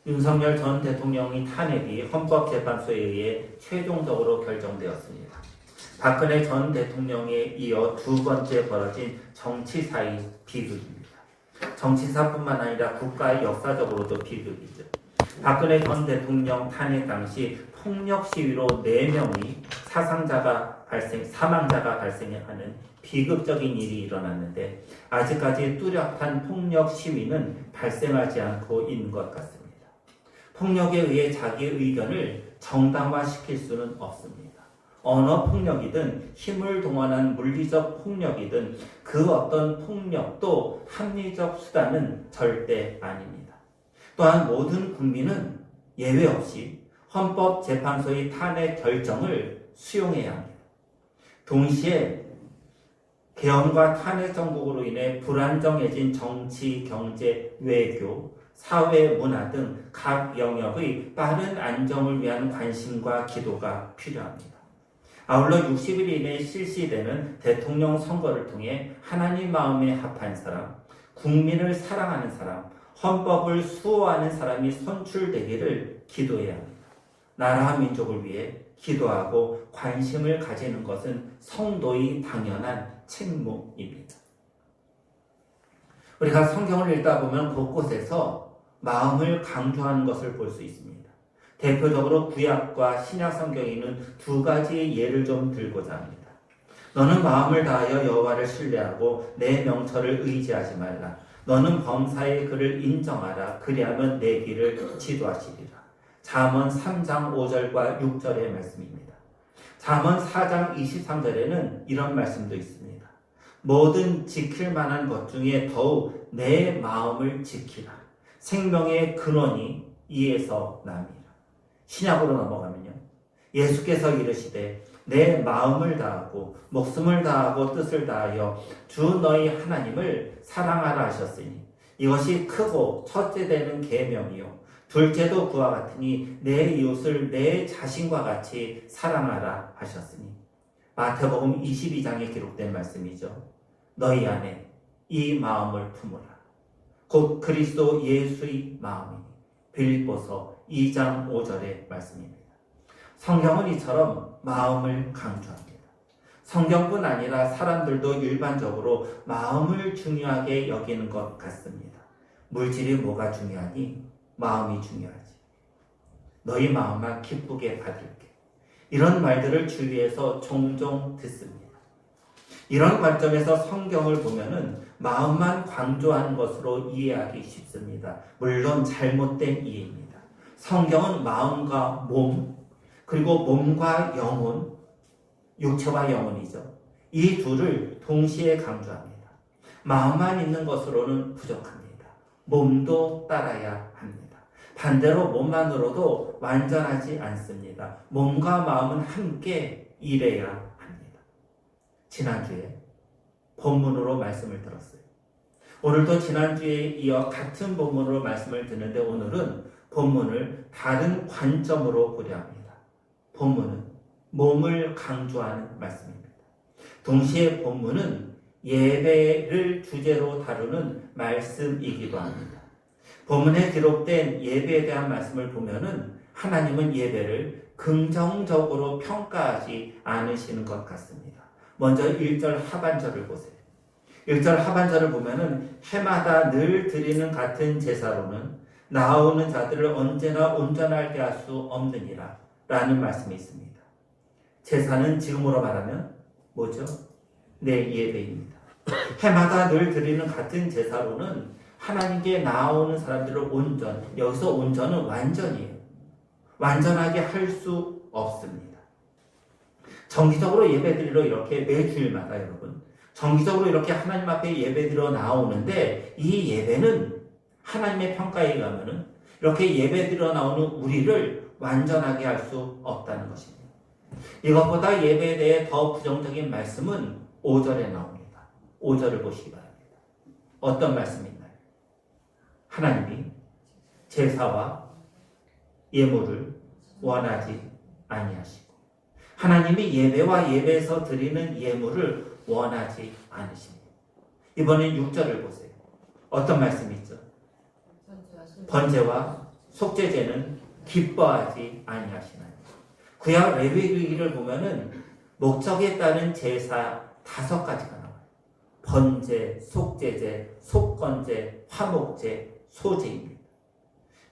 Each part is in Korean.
윤석열 전 대통령이 탄핵이 헌법재판소에 의해 최종적으로 결정되었습니다. 박근혜 전 대통령에 이어 두 번째 벌어진 정치사의 비극입니다. 정치사뿐만 아니라 국가의 역사적으로도 비극이죠. 박근혜 전 대통령 탄핵 당시 폭력 시위로 4명의 사망자가 발생하는 비극적인 일이 일어났는데 아직까지 뚜렷한 폭력 시위는 발생하지 않고 있는 것 같습니다. 폭력에 의해 자기 의견을 정당화시킬 수는 없습니다. 언어 폭력이든 힘을 동원한 물리적 폭력이든 그 어떤 폭력도 합리적 수단은 절대 아닙니다. 또한 모든 국민은 예외 없이 헌법재판소의 탄핵 결정을 수용해야 합니다. 동시에 개헌과 탄핵 정국으로 인해 불안정해진 정치, 경제, 외교, 사회, 문화 등 각 영역의 빠른 안정을 위한 관심과 기도가 필요합니다. 아울러 60일 이내에 실시되는 대통령 선거를 통해 하나님 마음에 합한 사람, 국민을 사랑하는 사람, 헌법을 수호하는 사람이 선출되기를 기도해야 합니다. 나라와 민족을 위해 기도하고 관심을 가지는 것은 성도의 당연한 책무입니다. 우리가 성경을 읽다 보면 곳곳에서 마음을 강조하는 것을 볼 수 있습니다. 대표적으로 구약과 신약 성경에 있는 두 가지 예를 좀 들고자 합니다. 너는 마음을 다하여 여호와를 신뢰하고 내 명철을 의지하지 말라. 너는 범사의 그를 인정하라. 그리하면 내 길을 지도하시리라. 잠언 3장 5절과 6절의 말씀입니다. 잠언 4장 23절에는 이런 말씀도 있습니다. 뭐든 지킬 만한 것 중에 더욱 내 마음을 지키라. 생명의 근원이 이에서 남이라. 신약으로 넘어가면요. 예수께서 이르시되 내 마음을 다하고 목숨을 다하고 뜻을 다하여 주 너희 하나님을 사랑하라 하셨으니 이것이 크고 첫째 되는 계명이요 둘째도 그와 같으니 내 이웃을 내 자신과 같이 사랑하라 하셨으니 마태복음 22장에 기록된 말씀이죠. 너희 안에 이 마음을 품으라. 곧 그리스도 예수의 마음이니 빌립보서 2장 5절의 말씀입니다. 성경은 이처럼 마음을 강조합니다. 성경뿐 아니라 사람들도 일반적으로 마음을 중요하게 여기는 것 같습니다. 물질이 뭐가 중요하니? 마음이 중요하지. 너희 마음만 기쁘게 받을게. 이런 말들을 주위에서 종종 듣습니다. 이런 관점에서 성경을 보면은 마음만 강조하는 것으로 이해하기 쉽습니다. 물론 잘못된 이해입니다. 성경은 마음과 몸, 그리고 몸과 영혼, 육체와 영혼이죠. 이 둘을 동시에 강조합니다. 마음만 있는 것으로는 부족합니다. 몸도 따라야 합니다. 반대로 몸만으로도 완전하지 않습니다. 몸과 마음은 함께 일해야 합니다. 지난주에 본문으로 말씀을 들었어요. 오늘도 지난주에 이어 같은 본문으로 말씀을 듣는데 오늘은 본문을 다른 관점으로 보려 합니다. 본문은 몸을 강조하는 말씀입니다. 동시에 본문은 예배를 주제로 다루는 말씀이기도 합니다. 본문에 기록된 예배에 대한 말씀을 보면은 하나님은 예배를 긍정적으로 평가하지 않으시는 것 같습니다. 먼저 1절 하반절을 보세요. 1절 하반절을 보면은 해마다 늘 드리는 같은 제사로는 나아오는 자들을 언제나 온전하게 할 수 없느니라 라는 말씀이 있습니다. 제사는 지금으로 말하면 뭐죠? 내 예배입니다. 해마다 늘 드리는 같은 제사로는 하나님께 나아오는 사람들을 여기서 온전은 완전이에요. 완전하게 할 수 없습니다. 정기적으로 예배드리러 이렇게 매주일마다 여러분 정기적으로 이렇게 하나님 앞에 예배드리러 나오는데 이 예배는 하나님의 평가에 의하면은 이렇게 예배드리러 나오는 우리를 완전하게 할 수 없다는 것입니다. 이것보다 예배에 대해 더 부정적인 말씀은 5절에 나옵니다. 5절을 보시기 바랍니다. 어떤 말씀인가요? 하나님이 제사와 예물을 원하지 아니하시고 하나님이 예배와 예배에서 드리는 예물을 원하지 않으십니다. 이번엔 6절을 보세요. 어떤 말씀이 있죠? 번제와 속죄제는 기뻐하지 아니하시나니. 구약 레위기를 보면은 목적에 따른 제사 5가지가 나와요. 번제, 속죄제, 속건제, 화목제, 소제입니다.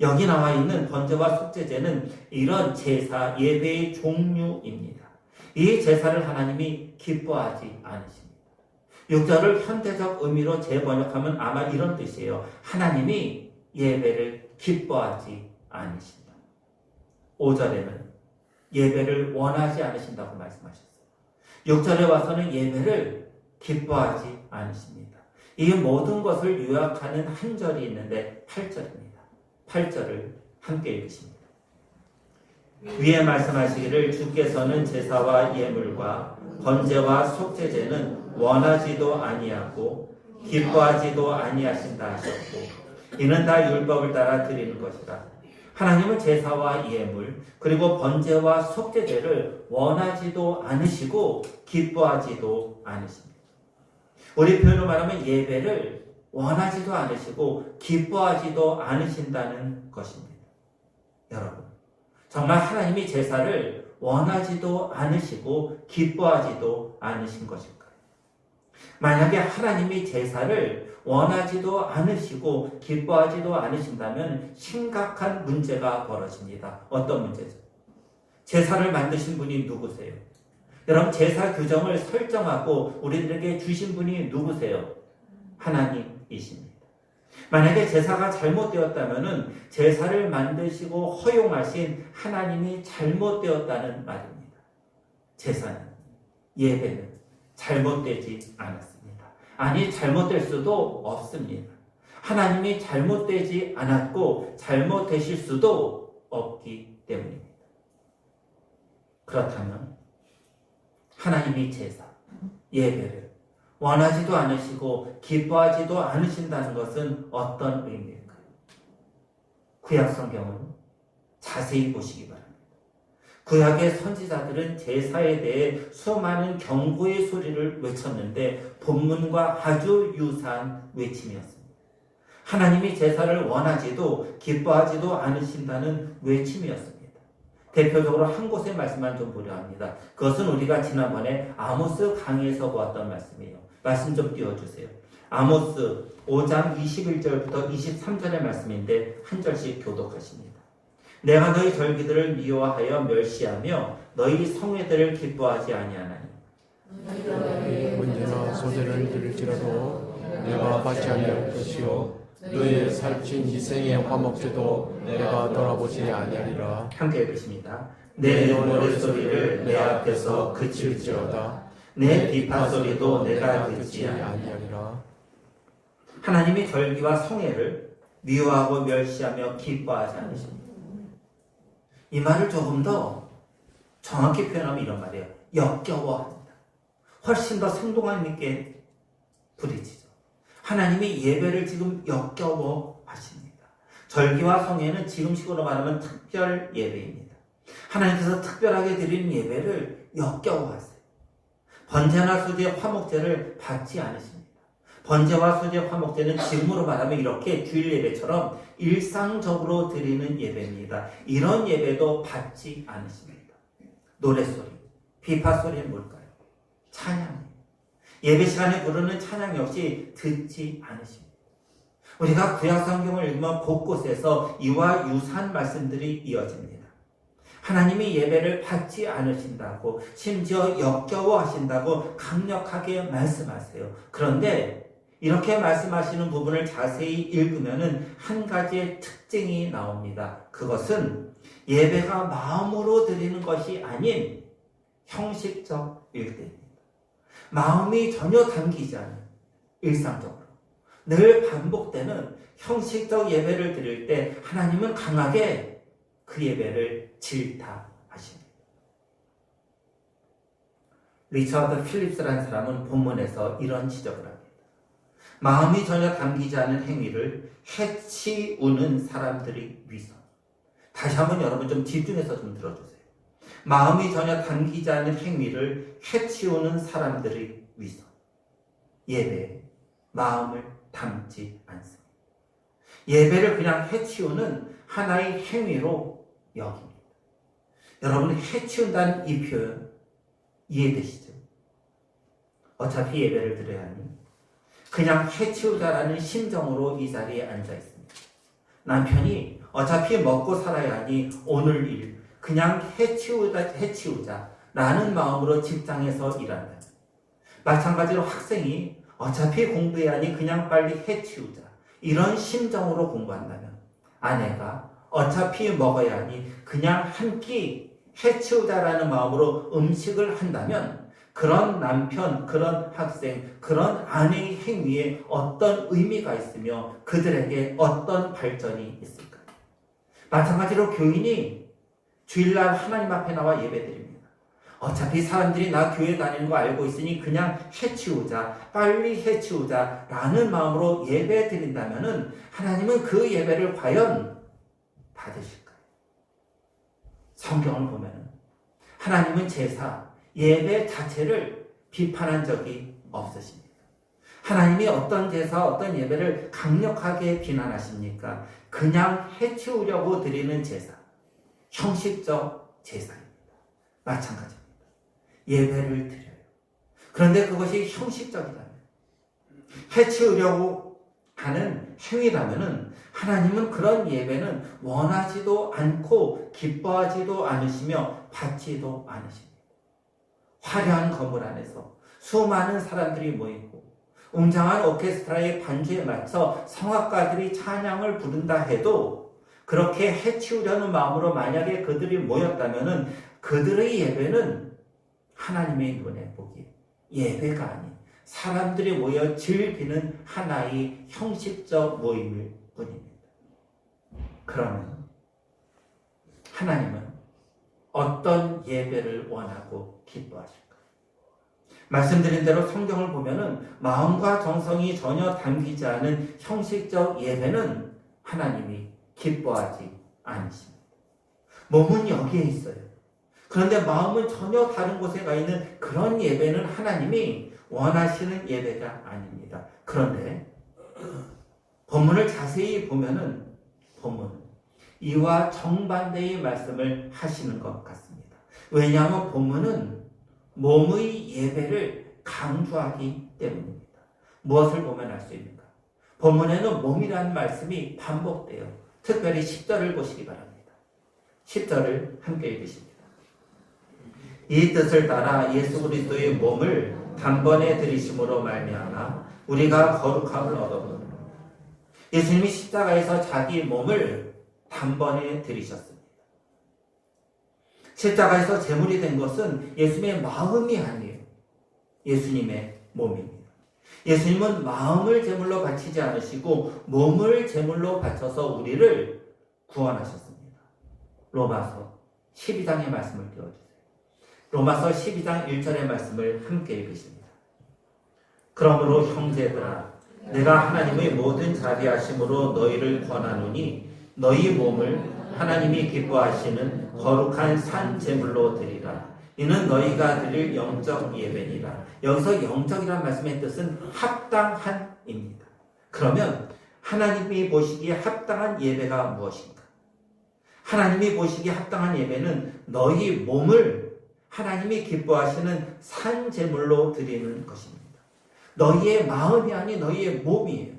여기 나와 있는 번제와 속죄제는 이런 제사, 예배의 종류입니다. 이 제사를 하나님이 기뻐하지 않으십니다. 6절을 현대적 의미로 재번역하면 아마 이런 뜻이에요. 하나님이 예배를 기뻐하지 않으신다. 5절에는 예배를 원하지 않으신다고 말씀하셨어요. 6절에 와서는 예배를 기뻐하지 않으십니다. 이 모든 것을 요약하는 한 절이 있는데 8절입니다. 8절을 함께 읽으십니다. 위에 말씀하시기를 주께서는 제사와 예물과 번제와 속죄제는 원하지도 아니하고 기뻐하지도 아니하신다 하셨고 이는 다 율법을 따라 드리는 것이다. 하나님은 제사와 예물 그리고 번제와 속죄제를 원하지도 않으시고 기뻐하지도 않으십니다. 우리 표현으로 말하면 예배를 원하지도 않으시고 기뻐하지도 않으신다는 것입니다. 여러분, 정말 하나님이 제사를 원하지도 않으시고 기뻐하지도 않으신 것일까요? 만약에 하나님이 제사를 원하지도 않으시고 기뻐하지도 않으신다면 심각한 문제가 벌어집니다. 어떤 문제죠? 제사를 만드신 분이 누구세요? 여러분, 제사 규정을 설정하고 우리들에게 주신 분이 누구세요? 하나님이십니다. 만약에 제사가 잘못되었다면 제사를 만드시고 허용하신 하나님이 잘못되었다는 말입니다. 제사는, 예배는 잘못되지 않았습니다. 아니, 잘못될 수도 없습니다. 하나님이 잘못되지 않았고 잘못되실 수도 없기 때문입니다. 그렇다면 하나님이 제사, 예배를 원하지도 않으시고 기뻐하지도 않으신다는 것은 어떤 의미일까요? 구약 성경은 자세히 보시기 바랍니다. 구약의 선지자들은 제사에 대해 수많은 경고의 소리를 외쳤는데 본문과 아주 유사한 외침이었습니다. 하나님이 제사를 원하지도 기뻐하지도 않으신다는 외침이었습니다. 대표적으로 한 곳의 말씀만 좀 보려 합니다. 그것은 우리가 지난번에 아모스 강의에서 보았던 말씀이에요. 말씀 좀 띄워주세요. 아모스 5장 21절부터 23절의 말씀인데 한 절씩 교독하십니다. 내가 너희 절기들을 미워하여 멸시하며 너희 성회들을 기뻐하지 아니하나니 번제나 소제를 드릴지라도 내가 받지 아니할 것이요 너희의 살찐 희생의 화목제도 내가 돌아보지 아니하리라. 함께 읽으십니다. 내 노랫소리를 내 앞에서 그칠지어다 내 비판소리도 내가 듣지 아니하리라. 하나님이 절기와 성회를 미워하고 멸시하며 기뻐하지 않으십니다. 이 말을 조금 더 정확히 표현하면 이런 말이에요. 역겨워합니다. 훨씬 더 생동감 있게 부딪히죠. 하나님이 예배를 지금 역겨워하십니다. 절기와 성회는 지금식으로 말하면 특별 예배입니다. 하나님께서 특별하게 드리는 예배를 역겨워하세요. 번제나 소제, 화목제를 받지 않으십니다. 번제와 소제, 화목제는 지금으로 말하면 이렇게 주일 예배처럼 일상적으로 드리는 예배입니다. 이런 예배도 받지 않으십니다. 노랫소리, 비파소리는 뭘까요? 찬양이에요. 예배 시간에 부르는 찬양 역시 듣지 않으십니다. 우리가 구약 성경을 읽으면 곳곳에서 이와 유사한 말씀들이 이어집니다. 하나님이 예배를 받지 않으신다고 심지어 역겨워하신다고 강력하게 말씀하세요. 그런데 이렇게 말씀하시는 부분을 자세히 읽으면 한 가지의 특징이 나옵니다. 그것은 예배가 마음으로 드리는 것이 아닌 형식적일 때입니다. 마음이 전혀 담기지 않은 일상적으로 늘 반복되는 형식적 예배를 드릴 때 하나님은 강하게 그 예배를 질타하십니다. 리처드 필립스라는 사람은 본문에서 이런 지적을 합니다. 마음이 전혀 담기지 않은 행위를 해치우는 사람들의 위선. 다시 한번 여러분 좀 집중해서 좀 들어주세요. 마음이 전혀 담기지 않은 행위를 해치우는 사람들의 위선. 예배에 마음을 담지 않습니다. 예배를 그냥 해치우는 하나의 행위로 여깁니다. 여러분, 해치운다는 이 표현 이해되시죠? 어차피 예배를 드려야 하니 그냥 해치우자라는 심정으로 이 자리에 앉아 있습니다. 남편이 어차피 먹고 살아야 하니 오늘 일 그냥 해치우자라는 마음으로 직장에서 일한다. 마찬가지로 학생이 어차피 공부해야 하니 그냥 빨리 해치우자 이런 심정으로 공부한다면, 아내가 어차피 먹어야 하니 그냥 한 끼 해치우자라는 마음으로 음식을 한다면 그런 남편, 그런 학생, 그런 아내의 행위에 어떤 의미가 있으며 그들에게 어떤 발전이 있을까요? 마찬가지로 교인이 주일날 하나님 앞에 나와 예배드립니다. 어차피 사람들이 나 교회 다니는 거 알고 있으니 그냥 해치우자, 빨리 해치우자 라는 마음으로 예배드린다면 하나님은 그 예배를 과연 받으실까요? 성경을 보면 하나님은 제사, 예배 자체를 비판한 적이 없으십니다. 하나님이 어떤 제사, 어떤 예배를 강력하게 비난하십니까? 그냥 해치우려고 드리는 제사, 형식적 제사입니다. 마찬가지입니다. 예배를 드려요. 그런데 그것이 형식적이라면, 해치우려고 하는 행위라면 하나님은 그런 예배는 원하지도 않고 기뻐하지도 않으시며 받지도 않으십니다. 화려한 건물 안에서 수많은 사람들이 모이고 웅장한 오케스트라의 반주에 맞춰 성악가들이 찬양을 부른다 해도 그렇게 해치우려는 마음으로 만약에 그들이 모였다면 그들의 예배는 하나님의 눈에 보기에 예배가 아닌 사람들이 모여 즐기는 하나의 형식적 모임일 뿐입니다. 그러면 하나님은 어떤 예배를 원하고 기뻐하실까? 말씀드린 대로 성경을 보면은 마음과 정성이 전혀 담기지 않은 형식적 예배는 하나님이 기뻐하지 않으십니다. 몸은 여기에 있어요. 그런데 마음은 전혀 다른 곳에 가 있는 그런 예배는 하나님이 원하시는 예배가 아닙니다. 그런데 본문을 자세히 보면은 본문은 이와 정반대의 말씀을 하시는 것 같습니다. 왜냐하면 본문은 몸의 예배를 강조하기 때문입니다. 무엇을 보면 알 수 있는가? 본문에는 몸이라는 말씀이 반복돼요. 특별히 10절을 보시기 바랍니다. 10절을 함께 읽으십니다. 이 뜻을 따라 예수 그리스도의 몸을 단번에 들이심으로 말미암아 우리가 거룩함을 얻어보노라. 예수님이 십자가에서 자기 몸을 단번에 들이셨습니다. 십자가에서 제물이 된 것은 예수님의 마음이 아니에요. 예수님의 몸입니다. 예수님은 마음을 제물로 바치지 않으시고 몸을 제물로 바쳐서 우리를 구원하셨습니다. 로마서 12장의 말씀을 띄워주세요. 로마서 12장 1절의 말씀을 함께 읽으십니다. 그러므로 형제들아, 내가 하나님의 모든 자비하심으로 너희를 권하노니 너희 몸을 하나님이 기뻐하시는 거룩한 산 제물로 드리라. 이는 너희가 드릴 영적 예배니라. 여기서 영적이라는 말씀의 뜻은 합당한입니다. 그러면 하나님이 보시기에 합당한 예배가 무엇인가? 하나님이 보시기에 합당한 예배는 너희 몸을 하나님이 기뻐하시는 산 제물로 드리는 것입니다. 너희의 마음이 아닌 너희의 몸이에요.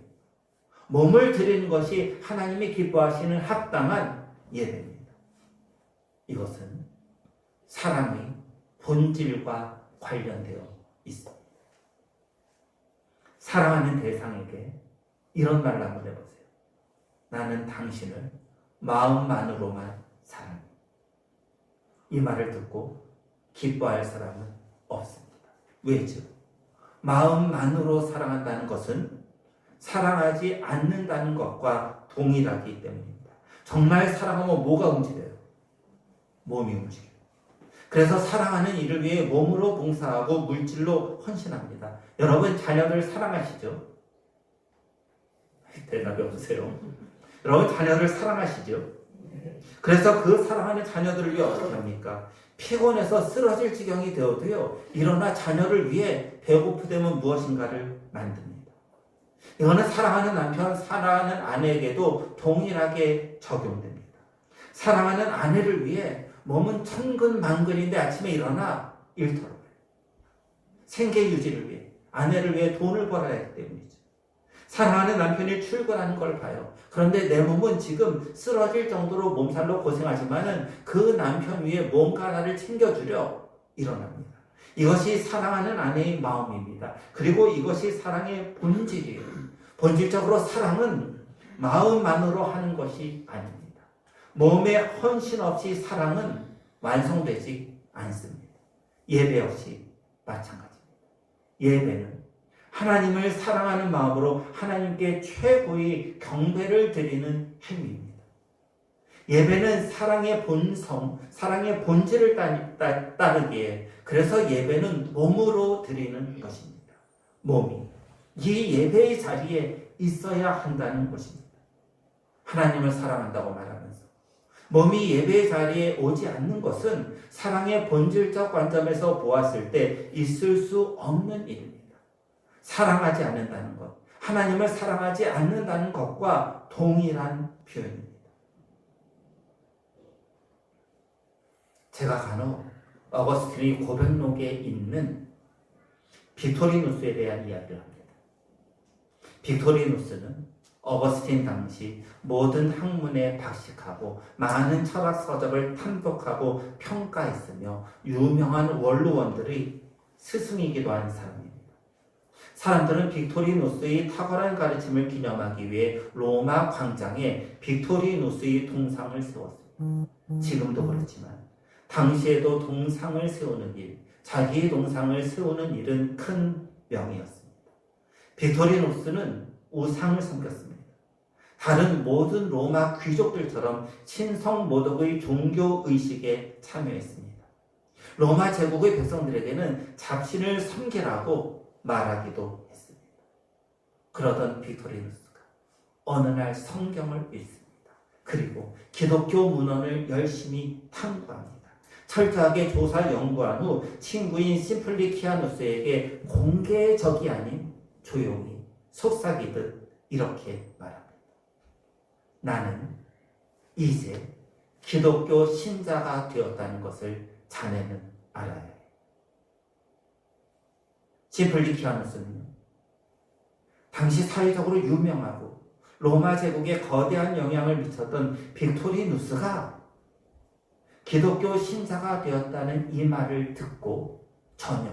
몸을 드리는 것이 하나님이 기뻐하시는 합당한 예배입니다. 이것은 사랑의 본질과 관련되어 있습니다. 사랑하는 대상에게 이런 말을 한번 해보세요. 나는 당신을 마음만으로만 사랑해. 이 말을 듣고 기뻐할 사람은 없습니다. 왜죠? 마음만으로 사랑한다는 것은 사랑하지 않는다는 것과 동일하기 때문입니다. 정말 사랑하면 뭐가 움직여요? 몸이 움직여요. 그래서 사랑하는 일을 위해 몸으로 봉사하고 물질로 헌신합니다. 여러분 자녀들 사랑하시죠? 대답이 없으세요. 여러분 자녀들 사랑하시죠? 그래서 그 사랑하는 자녀들을 위해 어떻게 합니까? 피곤해서 쓰러질 지경이 되어도요, 일어나 자녀를 위해 배고프다면 무엇인가를 만듭니다. 이거는 사랑하는 남편, 사랑하는 아내에게도 동일하게 적용됩니다. 사랑하는 아내를 위해 몸은 천근만근인데 아침에 일어나 일터로 가요. 생계 유지를 위해, 아내를 위해 돈을 벌어야 하기 때문이죠. 사랑하는 남편이 출근하는 걸 봐요. 그런데 내 몸은 지금 쓰러질 정도로 몸살로 고생하지만은 그 남편 위해 뭔가 나를 챙겨주려 일어납니다. 이것이 사랑하는 아내의 마음입니다. 그리고 이것이 사랑의 본질이에요. 본질적으로 사랑은 마음만으로 하는 것이 아닙니다. 몸에 헌신 없이 사랑은 완성되지 않습니다. 예배 역시 마찬가지입니다. 예배는 하나님을 사랑하는 마음으로 하나님께 최고의 경배를 드리는 행위입니다. 예배는 사랑의 본성, 사랑의 본질을 따르기에 그래서 예배는 몸으로 드리는 것입니다. 몸이 이 예배의 자리에 있어야 한다는 것입니다. 하나님을 사랑한다고 말하면서 몸이 예배의 자리에 오지 않는 것은 사랑의 본질적 관점에서 보았을 때 있을 수 없는 일입니다. 사랑하지 않는다는 것, 하나님을 사랑하지 않는다는 것과 동일한 표현입니다. 제가 간혹 어거스틴의 고백록에 있는 빅토리누스에 대한 이야기를 합니다. 빅토리누스는 어거스틴 당시 모든 학문에 박식하고 많은 철학 서적을 탐독하고 평가했으며 유명한 원로원들의 스승이기도 한 사람입니다. 사람들은 빅토리누스의 탁월한 가르침을 기념하기 위해 로마 광장에 빅토리누스의 동상을 세웠습니다. 지금도 그렇지만 당시에도 동상을 세우는 일, 자기의 동상을 세우는 일은 큰 명예였습니다. 빅토리누스는 우상을 섬겼습니다. 다른 모든 로마 귀족들처럼 신성 모독의 종교의식에 참여했습니다. 로마 제국의 백성들에게는 잡신을 섬기라고 말하기도 했습니다. 그러던 빅토리누스가 어느 날 성경을 읽습니다. 그리고 기독교 문헌을 열심히 탐구합니다. 철저하게 조사 연구한 후 친구인 심플리키아누스에게 공개적이 아닌 조용히 속삭이듯 이렇게 말합니다. 나는 이제 기독교 신자가 되었다는 것을 자네는 알아야 해. 심플리키아누스는 당시 사회적으로 유명하고 로마 제국에 거대한 영향을 미쳤던 빅토리누스가 기독교 신자가 되었다는 이 말을 듣고 전혀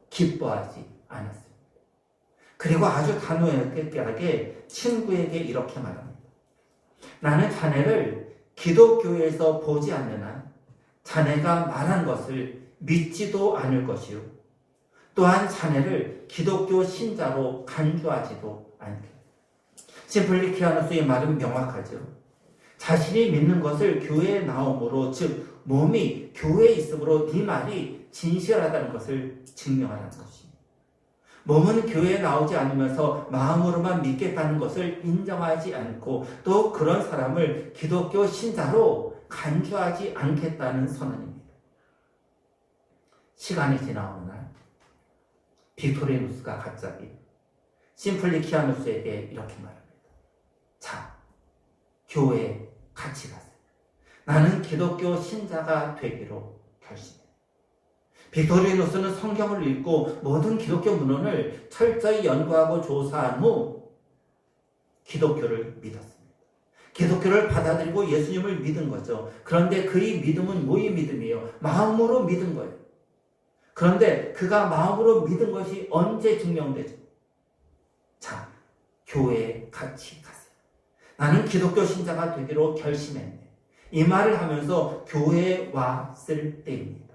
기뻐하지 않았습니다. 그리고 아주 단호하게 친구에게 이렇게 말합니다. 나는 자네를 기독교에서 보지 않는 한 자네가 말한 것을 믿지도 않을 것이요. 또한 자네를 기독교 신자로 간주하지도 않겠다. 심플리키아누스의 말은 명확하죠. 자신이 믿는 것을 교회에 나옴으로, 즉 몸이 교회에 있으므로 네 말이 진실하다는 것을 증명하는 것입니다. 몸은 교회에 나오지 않으면서 마음으로만 믿겠다는 것을 인정하지 않고 또 그런 사람을 기독교 신자로 간주하지 않겠다는 선언입니다. 시간이 지나오는 날 빅토리누스가 갑자기 심플리키아누스에게 이렇게 말합니다. 자, 교회에 같이 가세요. 나는 기독교 신자가 되기로 결심해. 빅토리누스는 성경을 읽고 모든 기독교 문헌을 철저히 연구하고 조사한 후 기독교를 믿었습니다. 기독교를 받아들이고 예수님을 믿은 거죠. 그런데 그의 믿음은 뭐의 믿음이에요? 마음으로 믿은 거예요. 그런데 그가 마음으로 믿은 것이 언제 증명되죠? 자, 교회에 같이 가세요. 나는 기독교 신자가 되기로 결심했네. 이 말을 하면서 교회에 왔을 때입니다.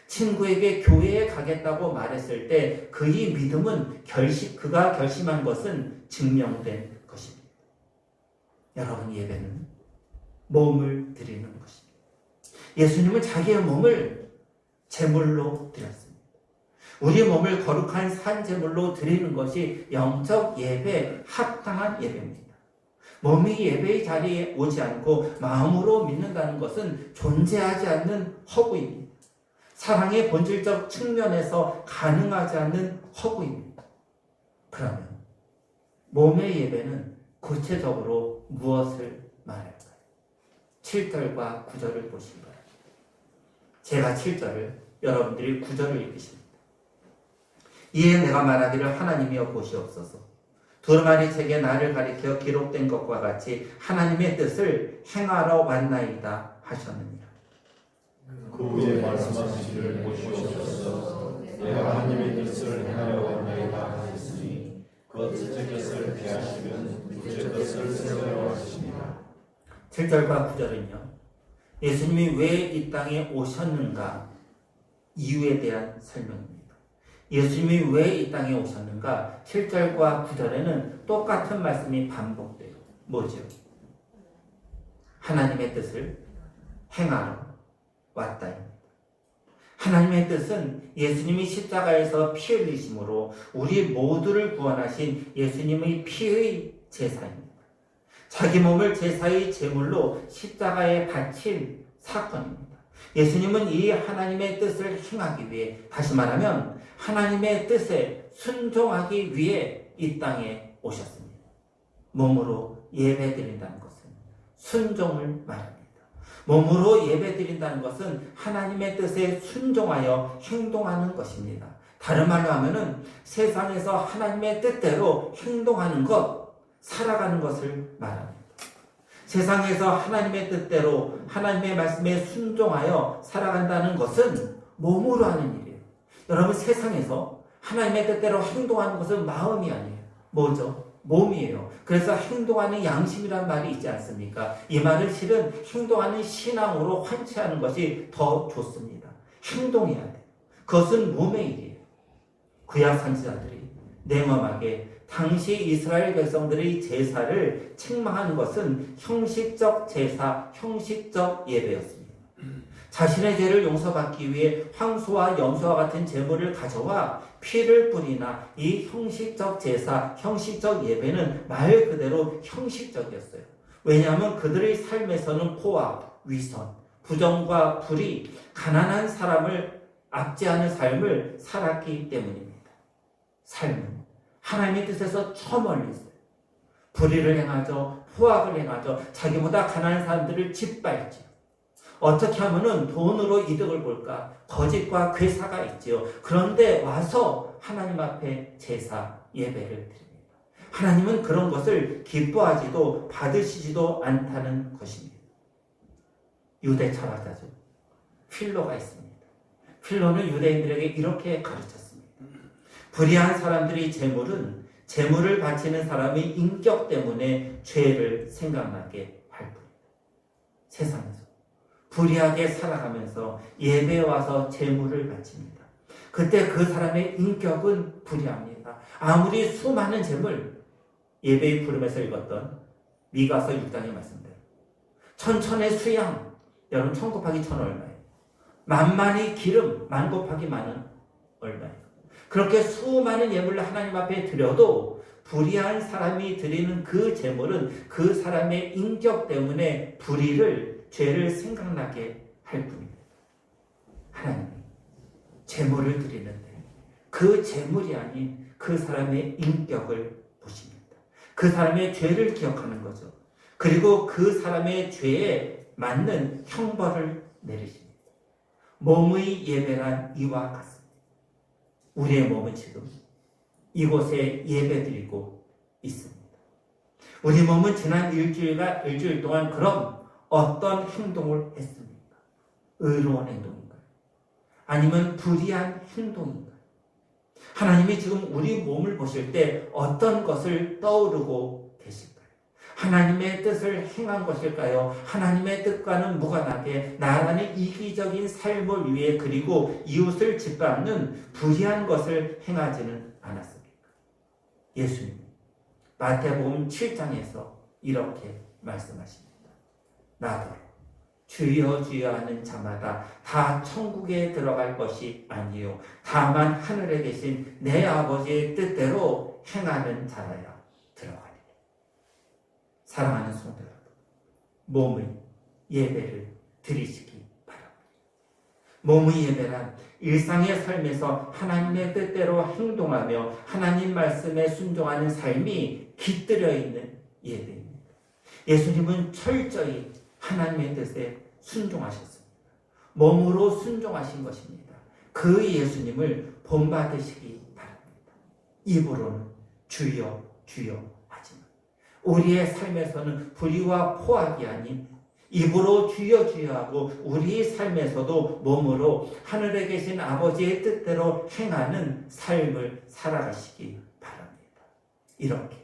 친구에게 교회에 가겠다고 말했을 때 그의 믿음은 그가 결심한 것은 증명된 것입니다. 여러분, 예배는 몸을 드리는 것입니다. 예수님은 자기의 몸을 제물로 드렸습니다. 우리 몸을 거룩한 산제물로 드리는 것이 영적 예배에 합당한 예배입니다. 몸이 예배의 자리에 오지 않고 마음으로 믿는다는 것은 존재하지 않는 허구입니다. 사랑의 본질적 측면에서 가능하지 않는 허구입니다. 그러면 몸의 예배는 구체적으로 무엇을 말할까요? 7절과 9절을 보시기 바랍니다. 제가 7절을, 여러분들이 9절을 읽으십니다. 이에 내가 말하기를 하나님이여 보시옵소서. 두루마리 책에 나를 가리켜 기록된 것과 같이 하나님의 뜻을 행하러 왔나이다 하셨느니라. 그 후에 말씀하시기를 보시옵소서. 내가 하나님의 뜻을 행하려 왔나이다 하셨으니 그 첫째 것을 피하시면 둘째 것을 세우려 하시니라. 7절과 9절은요, 예수님이 왜 이 땅에 오셨는가 이유에 대한 설명입니다. 예수님이 왜 이 땅에 오셨는가 7절과 9절에는 똑같은 말씀이 반복돼요. 뭐죠? 하나님의 뜻을 행하러 왔다입니다. 하나님의 뜻은 예수님이 십자가에서 피 흘리심으로 우리 모두를 구원하신 예수님의 피의 제사입니다. 자기 몸을 제사의 제물로 십자가에 바친 사건입니다. 예수님은 이 하나님의 뜻을 행하기 위해, 다시 말하면 하나님의 뜻에 순종하기 위해 이 땅에 오셨습니다. 몸으로 예배드린다는 것은 순종을 말합니다. 몸으로 예배드린다는 것은 하나님의 뜻에 순종하여 행동하는 것입니다. 다른 말로 하면은 세상에서 하나님의 뜻대로 행동하는 것, 살아가는 것을 말합니다. 세상에서 하나님의 뜻대로 하나님의 말씀에 순종하여 살아간다는 것은 몸으로 하는 일이에요. 여러분, 세상에서 하나님의 뜻대로 행동하는 것은 마음이 아니에요. 뭐죠? 몸이에요. 그래서 행동하는 양심이라는 말이 있지 않습니까? 이 말을 실은 행동하는 신앙으로 환치하는 것이 더 좋습니다. 행동해야 돼요. 그것은 몸의 일이에요. 구약 선지자들이 냉엄하게 당시 이스라엘 백성들의 제사를 책망하는 것은 형식적 제사, 형식적 예배였습니다. 자신의 죄를 용서받기 위해 황소와 염소와 같은 제물을 가져와 피를 뿌리나 이 형식적 제사, 형식적 예배는 말 그대로 형식적이었어요. 왜냐하면 그들의 삶에서는 포악, 위선, 부정과 불의, 가난한 사람을 압제하는 삶을 살았기 때문입니다. 삶은 하나님의 뜻에서 저 멀리 있어요. 불의를 행하죠. 포악을 행하죠. 자기보다 가난한 사람들을 짓밟지요. 어떻게 하면은 돈으로 이득을 볼까? 거짓과 괴사가 있지요. 그런데 와서 하나님 앞에 제사, 예배를 드립니다. 하나님은 그런 것을 기뻐하지도 받으시지도 않다는 것입니다. 유대 철학자죠. 필로가 있습니다. 필로는 유대인들에게 이렇게 가르쳤습니다. 불의한 사람들의 재물을 바치는 사람의 인격 때문에 죄를 생각나게 할 뿐입니다. 세상에서 불의하게 살아가면서 예배에 와서 재물을 바칩니다. 그때 그 사람의 인격은 불의합니다. 아무리 수많은 재물, 예배의 부름에서 읽었던 미가서 6장의 말씀대로 천천의 수양, 여러분 1000 곱하기 1000 얼마예요? 만만의 기름, 만 곱하기 만은 얼마예요? 그렇게 수많은 예물을 하나님 앞에 드려도 불의한 사람이 드리는 그 제물은 그 사람의 인격 때문에 불의를, 죄를 생각나게 할 뿐입니다. 하나님이 제물을 드리는데 그 제물이 아닌 그 사람의 인격을 보십니다. 그 사람의 죄를 기억하는 거죠. 그리고 그 사람의 죄에 맞는 형벌을 내리십니다. 몸의 예배란 이와 같습니다. 우리의 몸은 지금 이곳에 예배드리고 있습니다. 우리 몸은 지난 일주일 동안 그럼 어떤 행동을 했습니까? 의로운 행동인가요? 아니면 불의한 행동인가요? 하나님이 지금 우리 몸을 보실 때 어떤 것을 떠오르고 계실까요? 하나님의 뜻을 행한 것일까요? 하나님의 뜻과는 무관하게 나라는 이기적인 삶을 위해 그리고 이웃을 짓밟는 불의한 것을 행하지는 않았습니까? 예수님 마태복음 7장에서 이렇게 말씀하십니다. 나더러 주여 주여 하는 자마다 다 천국에 들어갈 것이 아니요 다만 하늘에 계신 내 아버지의 뜻대로 행하는 자라야 들어가리라. 사랑하는 성도 여러분, 몸의 예배를 드리시기 바랍니다. 몸의 예배란 일상의 삶에서 하나님의 뜻대로 행동하며 하나님 말씀에 순종하는 삶이 깃들여 있는 예배입니다. 예수님은 철저히 하나님의 뜻에 순종하셨습니다. 몸으로 순종하신 것입니다. 그 예수님을 본받으시기 바랍니다. 입으로는 주여 주여 하지만 우리의 삶에서는 불의와 포악이 아닌 입으로 주여 주여 하고 우리 삶에서도 몸으로 하늘에 계신 아버지의 뜻대로 행하는 삶을 살아가시기 바랍니다. 이렇게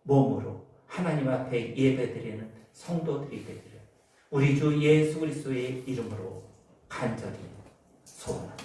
몸으로 하나님 앞에 예배드리는 성도들이 되기를 우리 주 예수 그리스도의 이름으로 간절히 소원합니다.